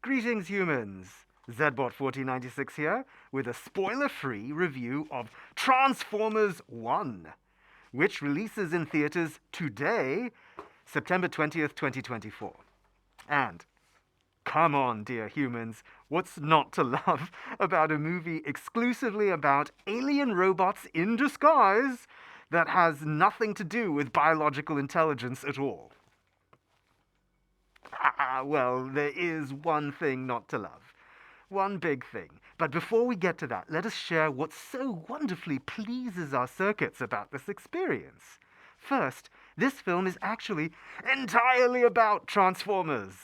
Greetings, humans! Zbot1496 here with a spoiler-free review of Transformers 1, which releases in theaters today, September 20th, 2024. And come on, dear humans, what's not to love about a movie exclusively about alien robots in disguise that has nothing to do with biological intelligence at all? Well, there is one thing not to love. One big thing. But before we get to that, let us share what so wonderfully pleases our circuits about this experience. First, this film is actually entirely about Transformers.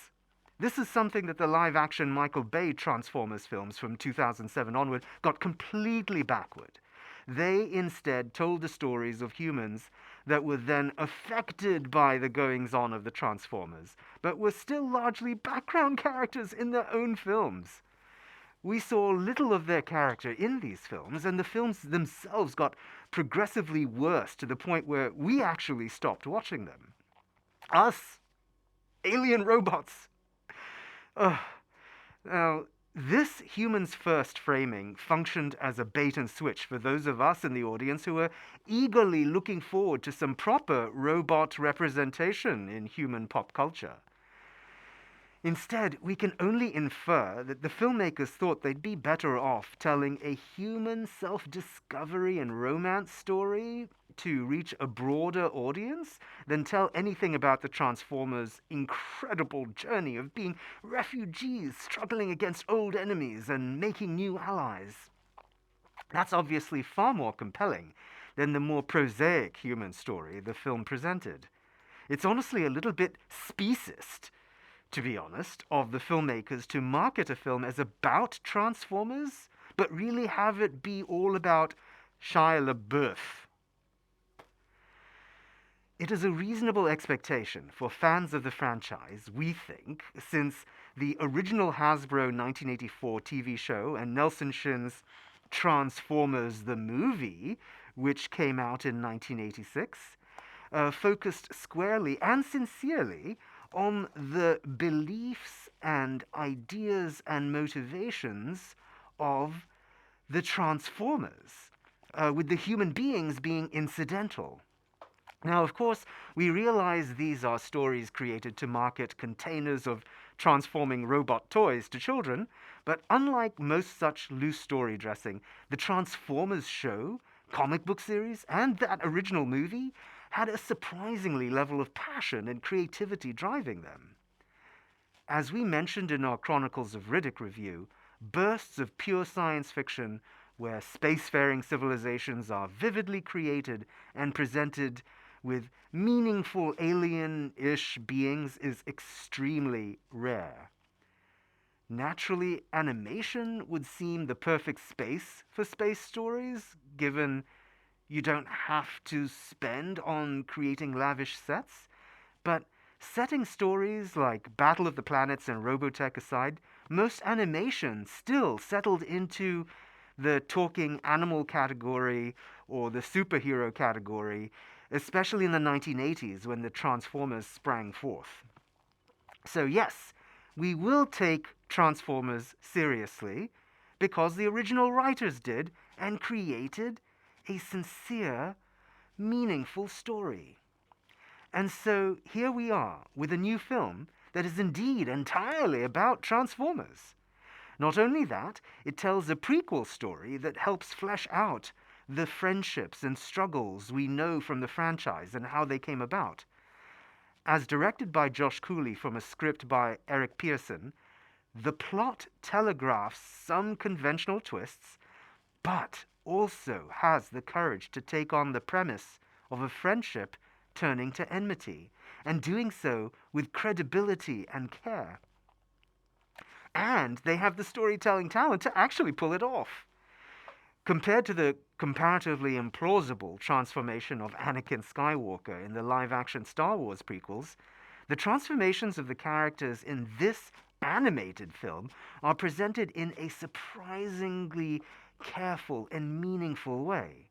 This is something that the live-action Michael Bay Transformers films from 2007 onward got completely backward. They instead told the stories of humans that were then affected by the goings-on of the Transformers, but were still largely background characters in their own films. We saw little of their character in these films, and the films themselves got progressively worse to the point where we actually stopped watching them. Us, alien robots. Ugh. Now, this humans first framing functioned as a bait and switch for those of us in the audience who were eagerly looking forward to some proper robot representation in human pop culture. Instead, we can only infer that the filmmakers thought they'd be better off telling a human self-discovery and romance story to reach a broader audience than tell anything about the Transformers' incredible journey of being refugees struggling against old enemies and making new allies. That's obviously far more compelling than the more prosaic human story the film presented. It's honestly a little bit speciesist, to be honest, of the filmmakers to market a film as about Transformers, but really have it be all about Shia LaBeouf. It is a reasonable expectation for fans of the franchise, we think, since the original Hasbro 1984 TV show and Nelson Shin's Transformers the Movie, which came out in 1986, focused squarely and sincerely on the beliefs and ideas and motivations of the Transformers, with the human beings being incidental. Now, of course, we realize these are stories created to market containers of transforming robot toys to children, but unlike most such loose story dressing, the Transformers show, comic book series, and that original movie had a surprisingly level of passion and creativity driving them. As we mentioned in our Chronicles of Riddick review, bursts of pure science fiction where spacefaring civilizations are vividly created and presented with meaningful alien-ish beings is extremely rare. Naturally, animation would seem the perfect space for space stories, given you don't have to spend on creating lavish sets, but setting stories like Battle of the Planets and Robotech aside, most animation still settled into the talking animal category or the superhero category, especially in the 1980s when the Transformers sprang forth. So yes, we will take Transformers seriously because the original writers did and created a sincere, meaningful story. And so here we are with a new film that is indeed entirely about Transformers. Not only that, it tells a prequel story that helps flesh out the friendships and struggles we know from the franchise and how they came about. As directed by Josh Cooley from a script by Eric Pearson, the plot telegraphs some conventional twists, but also has the courage to take on the premise of a friendship turning to enmity, and doing so with credibility and care. And they have the storytelling talent to actually pull it off. Compared to the comparatively implausible transformation of Anakin Skywalker in the live-action Star Wars prequels, the transformations of the characters in this animated film are presented in a surprisingly careful and meaningful way.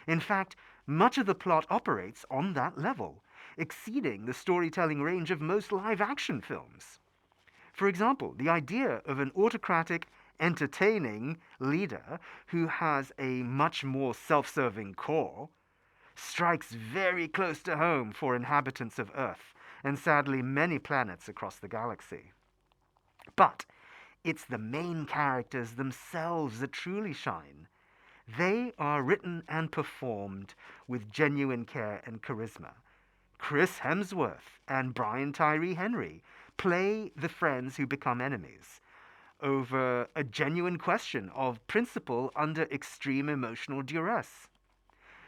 In fact, much of the plot operates on that level, exceeding the storytelling range of most live-action films. For example, the idea of an autocratic, entertaining leader who has a much more self serving core strikes very close to home for inhabitants of Earth and sadly many planets across the galaxy. But it's the main characters themselves that truly shine. They are written and performed with genuine care and charisma. Chris Hemsworth and Brian Tyree Henry play the friends who become enemies over a genuine question of principle under extreme emotional duress.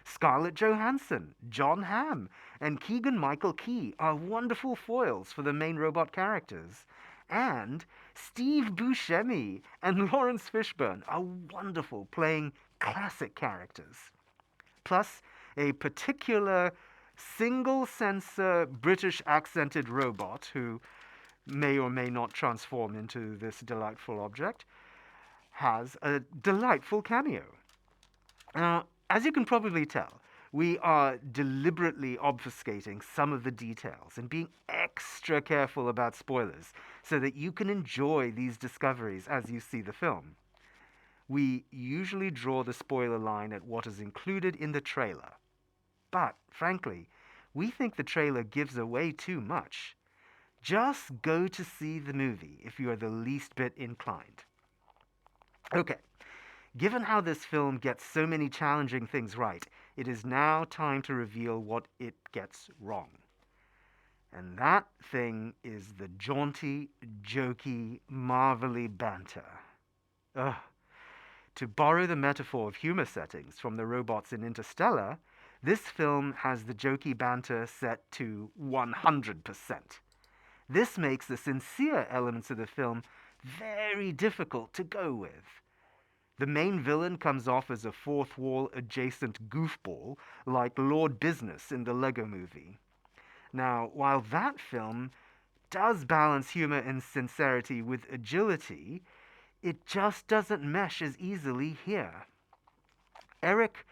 Scarlett Johansson, John Hamm, and Keegan Michael Key are wonderful foils for the main robot characters. And Steve Buscemi and Lawrence Fishburne are wonderful playing classic characters. Plus, a particular single sensor British accented robot who may or may not transform into this delightful object has a delightful cameo. Now, as you can probably tell, we are deliberately obfuscating some of the details and being extra careful about spoilers so that you can enjoy these discoveries as you see the film. We usually draw the spoiler line at what is included in the trailer. But, frankly, we think the trailer gives away too much. Just go to see the movie if you are the least bit inclined. Okay, given how this film gets so many challenging things right, it is now time to reveal what it gets wrong. And that thing is the jaunty, jokey, marvelly banter. Ugh. To borrow the metaphor of humor settings from the robots in Interstellar, this film has the jokey banter set to 100%. This makes the sincere elements of the film very difficult to go with. The main villain comes off as a fourth wall adjacent goofball like Lord Business in the Lego movie. Now, while that film does balance humor and sincerity with agility, it just doesn't mesh as easily here. Eric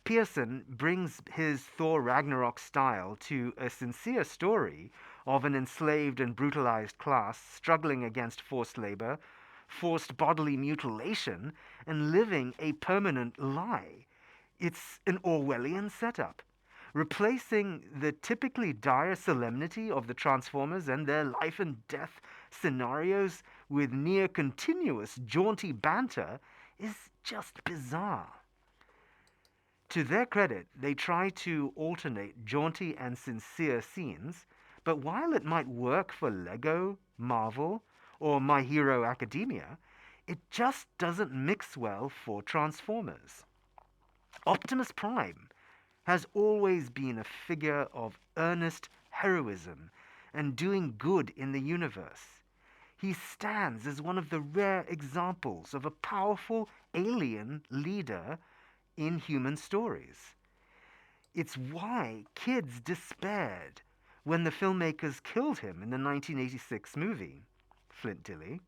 Pearson brings his Thor Ragnarok style to a sincere story of an enslaved and brutalized class struggling against forced labor, forced bodily mutilation, and living a permanent lie. It's an Orwellian setup, replacing the typically dire solemnity of the Transformers and their life and death scenarios with near continuous jaunty banter is just bizarre. To their credit, they try to alternate jaunty and sincere scenes, but while it might work for Lego, Marvel, or My Hero Academia, it just doesn't mix well for Transformers. Optimus Prime has always been a figure of earnest heroism and doing good in the universe. He stands as one of the rare examples of a powerful alien leader in human stories. It's why kids despaired when the filmmakers killed him in the 1986 movie, Flint Dille.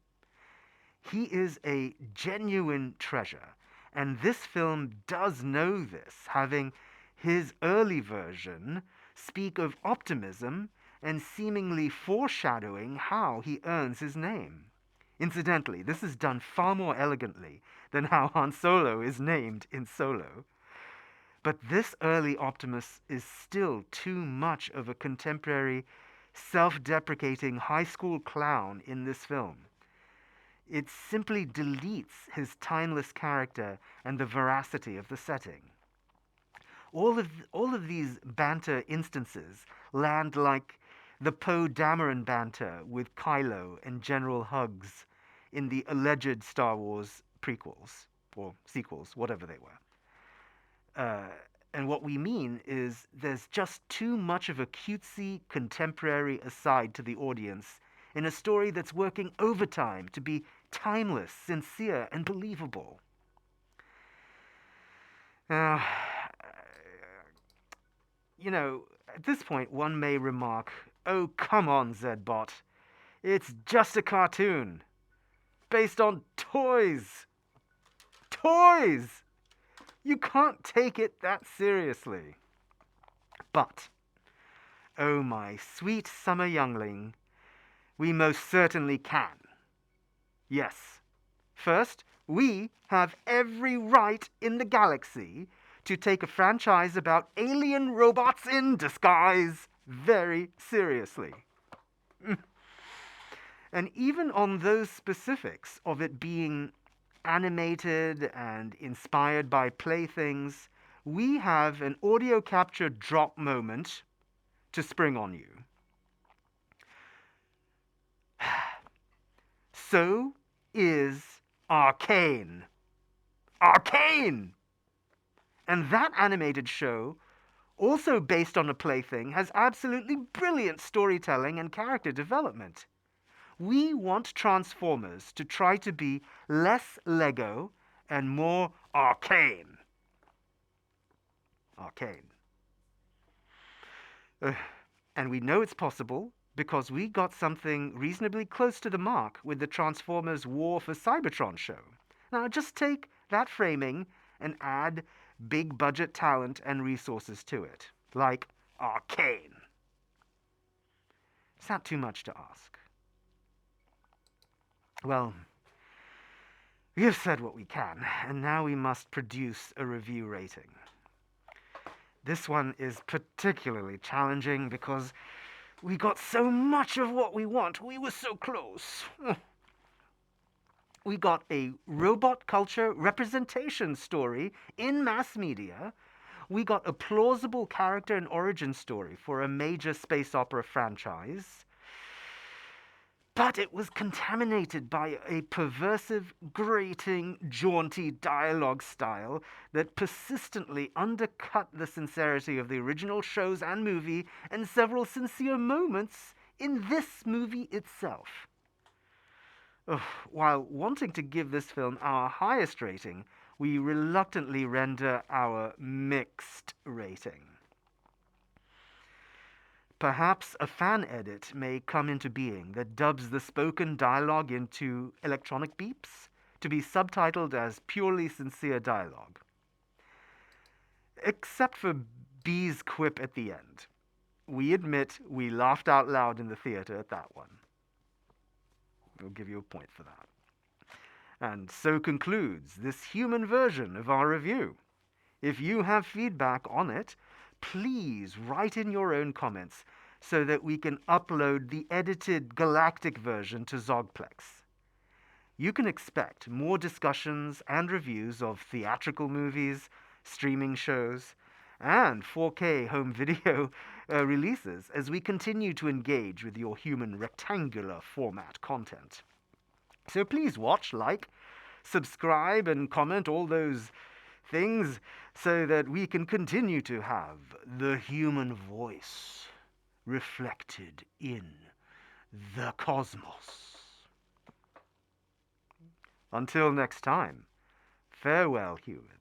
He is a genuine treasure, and this film does know this, having his early version speak of optimism and seemingly foreshadowing how he earns his name. Incidentally, this is done far more elegantly than how Han Solo is named in Solo. But this early Optimus is still too much of a contemporary, self deprecating high school clown in this film. It simply deletes his timeless character and the veracity of the setting. All of these banter instances land like the Poe Dameron banter with Kylo and General Hux in the alleged Star Wars prequels, or sequels, whatever they were. And what we mean is there's just too much of a cutesy contemporary aside to the audience in a story that's working overtime to be timeless, sincere, and believable. Now, at this point, one may remark, oh, come on, Zbot. It's just a cartoon. Based on toys. Toys! You can't take it that seriously. But, oh my sweet summer youngling, we most certainly can. Yes. First, we have every right in the galaxy to take a franchise about alien robots in disguise very seriously. And even on those specifics of it being animated and inspired by playthings, we have an audio capture drop moment to spring on you. So is Arcane. Arcane! And that animated show, also based on a plaything, has absolutely brilliant storytelling and character development. We want Transformers to try to be less Lego and more arcane. Arcane. And we know it's possible because we got something reasonably close to the mark with the Transformers War for Cybertron show. Now just take that framing and add big budget talent and resources to it, like Arcane. Is that too much to ask? Well, we have said what we can, and now we must produce a review rating. This one is particularly challenging because we got so much of what we want. We were so close. We got a robot culture representation story in mass media. We got a plausible character and origin story for a major space opera franchise. But it was contaminated by a perversive, grating, jaunty dialogue style that persistently undercut the sincerity of the original shows and movie, and several sincere moments in this movie itself. While wanting to give this film our highest rating, we reluctantly render our mixed rating. Perhaps a fan edit may come into being that dubs the spoken dialogue into electronic beeps to be subtitled as purely sincere dialogue. Except for B's quip at the end. We admit we laughed out loud in the theater at that one. We'll give you a point for that. And so concludes this human version of our review. If you have feedback on it, please write in your own comments so that we can upload the edited galactic version to Zogplex. You can expect more discussions and reviews of theatrical movies, streaming shows, and 4K home video releases as we continue to engage with your human rectangular format content. So please watch, like, subscribe, and comment all those things so that we can continue to have the human voice reflected in the cosmos. Until next time, farewell, humans.